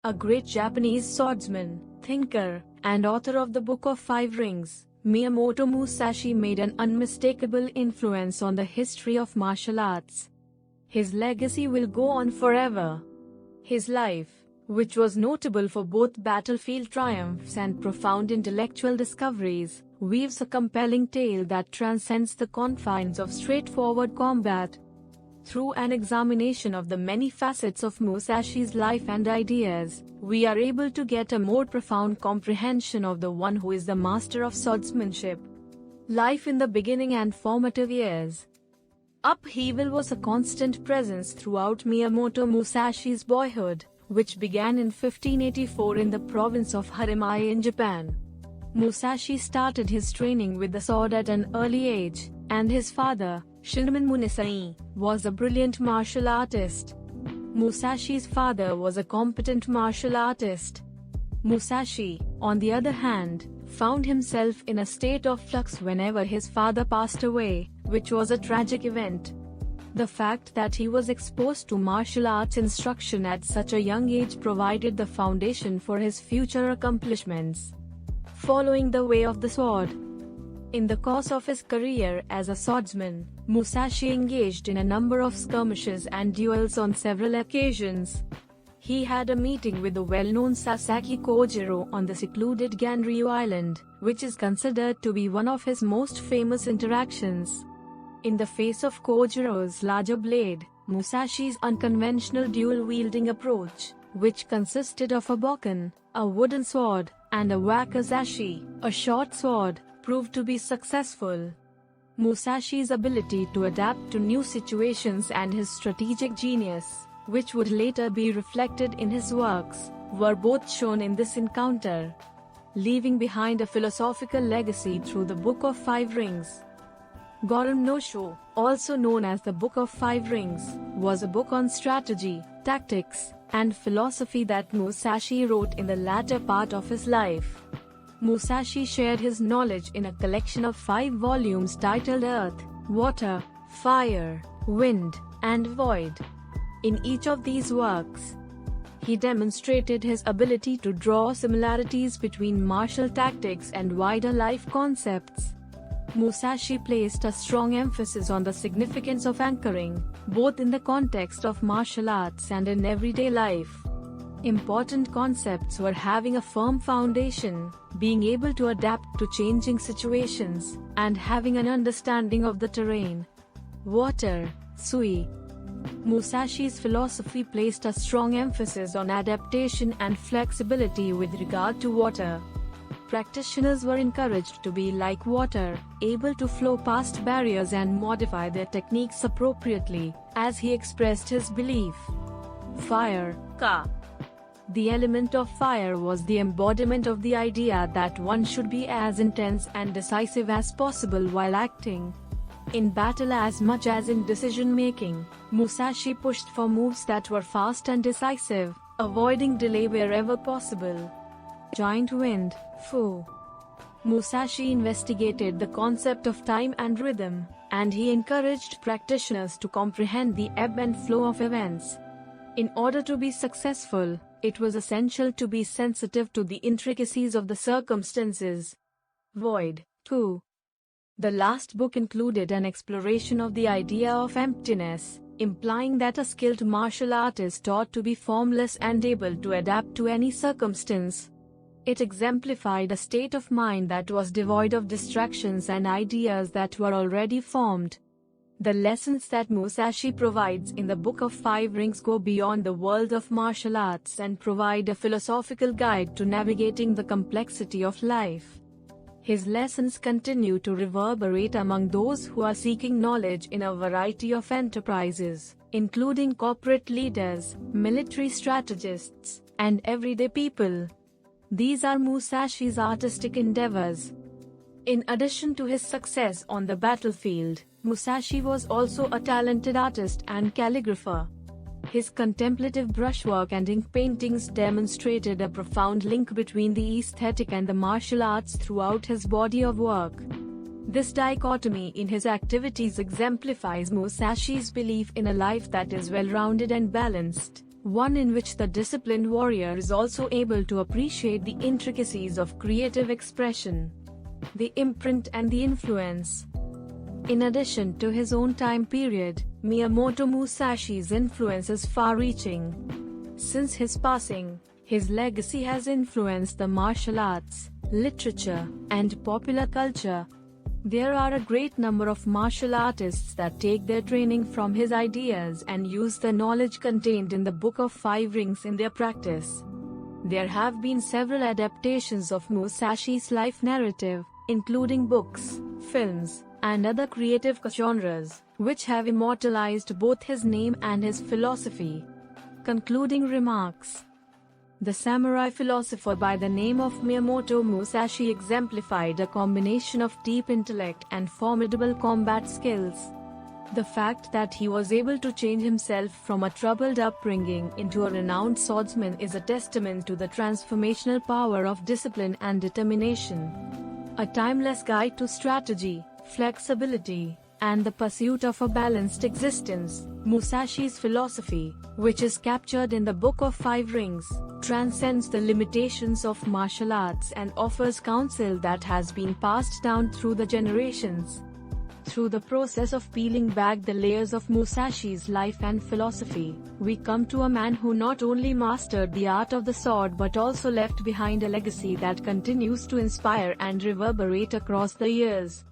A great Japanese swordsman, thinker, and author of the Book of Five Rings, Miyamoto Musashi made an unmistakable influence on the history of martial arts. His legacy will go on forever. His life, which was notable for both battlefield triumphs and profound intellectual discoveries, weaves a compelling tale that transcends the confines of straightforward combat. Through an examination of the many facets of Musashi's life and ideas, we are able to get a more profound comprehension of the one who is the master of swordsmanship. Life in the beginning and formative years. Upheaval was a constant presence throughout Miyamoto Musashi's boyhood, which began in 1584 in the province of Haremai in Japan. Musashi started his training with the sword at an early age, and his father, Shinran Musashi, was a brilliant martial artist. Musashi's father was a competent martial artist. Musashi, on the other hand, found himself in a state of flux whenever his father passed away, which was a tragic event. The fact that he was exposed to martial arts instruction at such a young age provided the foundation for his future accomplishments. Following the way of the sword. In the course of his career as a swordsman, Musashi engaged in a number of skirmishes and duels on several occasions. He had a meeting with the well-known Sasaki Kojiro on the secluded Ganryu Island, which is considered to be one of his most famous interactions. In the face of Kojiro's larger blade, Musashi's unconventional dual-wielding approach, which consisted of a bokken, a wooden sword, and a wakizashi, a short sword, proved to be successful. Musashi's ability to adapt to new situations and his strategic genius, which would later be reflected in his works, were both shown in this encounter, leaving behind a philosophical legacy through the Book of Five Rings. Goron no Sho, also known as the Book of Five Rings, was a book on strategy, tactics, and philosophy that Musashi wrote in the latter part of his life. Musashi shared his knowledge in a collection of 5 volumes titled Earth, Water, Fire, Wind, and Void. In each of these works, he demonstrated his ability to draw similarities between martial tactics and wider life concepts. Musashi placed a strong emphasis on the significance of anchoring, both in the context of martial arts and in everyday life. Important concepts were having a firm foundation, being able to adapt to changing situations, and having an understanding of the terrain. Water, Sui. Musashi's philosophy placed a strong emphasis on adaptation and flexibility with regard to water. Practitioners were encouraged to be like water, able to flow past barriers and modify their techniques appropriately, as he expressed his belief. Fire, Ka. The element of fire was the embodiment of the idea that one should be as intense and decisive as possible while acting. In battle as much as in decision-making, Musashi pushed for moves that were fast and decisive, avoiding delay wherever possible. Giant wind, Fu. Musashi investigated the concept of time and rhythm, and he encouraged practitioners to comprehend the ebb and flow of events. In order to be successful, it was essential to be sensitive to the intricacies of the circumstances. Void, Ku. The last book included an exploration of the idea of emptiness, implying that a skilled martial artist ought to be formless and able to adapt to any circumstance. It exemplified a state of mind that was devoid of distractions and ideas that were already formed. The lessons that Musashi provides in the Book of Five Rings go beyond the world of martial arts and provide a philosophical guide to navigating the complexity of life. His lessons continue to reverberate among those who are seeking knowledge in a variety of enterprises, including corporate leaders, military strategists, and everyday people. These are Musashi's artistic endeavors. In addition to his success on the battlefield, Musashi was also a talented artist and calligrapher. His contemplative brushwork and ink paintings demonstrated a profound link between the aesthetic and the martial arts throughout his body of work. This dichotomy in his activities exemplifies Musashi's belief in a life that is well-rounded and balanced, one in which the disciplined warrior is also able to appreciate the intricacies of creative expression, the imprint and the influence. In addition to his own time period, Miyamoto Musashi's influence is far-reaching. Since his passing, his legacy has influenced the martial arts, literature, and popular culture. There are a great number of martial artists that take their training from his ideas and use the knowledge contained in the Book of Five Rings in their practice. There have been several adaptations of Musashi's life narrative, including books, films, and other creative genres, which have immortalized both his name and his philosophy. Concluding remarks. The samurai philosopher by the name of Miyamoto Musashi exemplified a combination of deep intellect and formidable combat skills. The fact that he was able to change himself from a troubled upbringing into a renowned swordsman is a testament to the transformational power of discipline and determination. A timeless guide to strategy, flexibility, and the pursuit of a balanced existence, Musashi's philosophy, which is captured in the Book of Five Rings, transcends the limitations of martial arts and offers counsel that has been passed down through the generations. Through the process of peeling back the layers of Musashi's life and philosophy, we come to a man who not only mastered the art of the sword but also left behind a legacy that continues to inspire and reverberate across the years.